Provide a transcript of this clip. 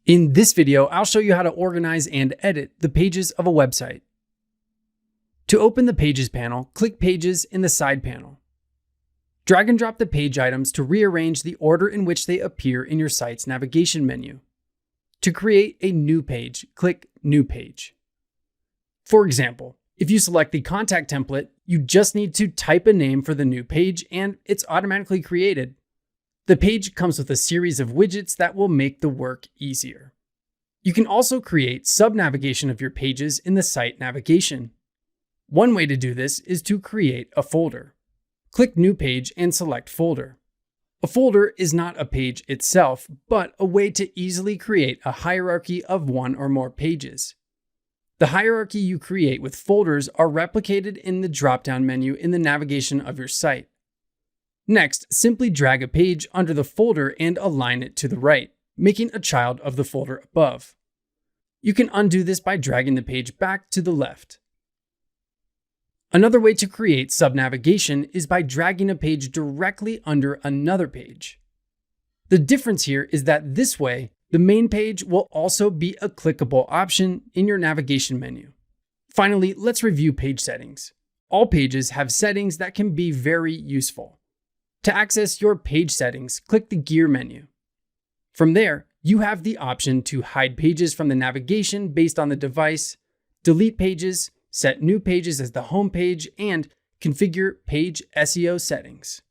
In this video, I'll show you how to organize and edit the pages of a website. To open the Pages panel, click Pages in the side panel. Drag and drop the page items to rearrange the order in which they appear in your site's navigation menu. To create a new page, click New Page. For example, if you select the contact template, you just need to type a name for the new page and it's automatically created. The page comes with a series of widgets that will make the work easier. You can also create sub-navigation of your pages in the site navigation. One way to do this is to create a folder. Click New Page and select Folder. A folder is not a page itself, but a way to easily create a hierarchy of one or more pages. The hierarchy you create with folders are replicated in the drop-down menu in the navigation of your site. Next, simply drag a page under the folder and align it to the right, making a child of the folder above. You can undo this by dragging the page back to the left. Another way to create sub-navigation is by dragging a page directly under another page. The difference here is that this way, the main page will also be a clickable option in your navigation menu. Finally, let's review page settings. All pages have settings that can be very useful. To access your page settings, click the Gear menu. From there, you have the option to hide pages from the navigation based on the device, delete pages, set new pages as the home page, and configure page SEO settings.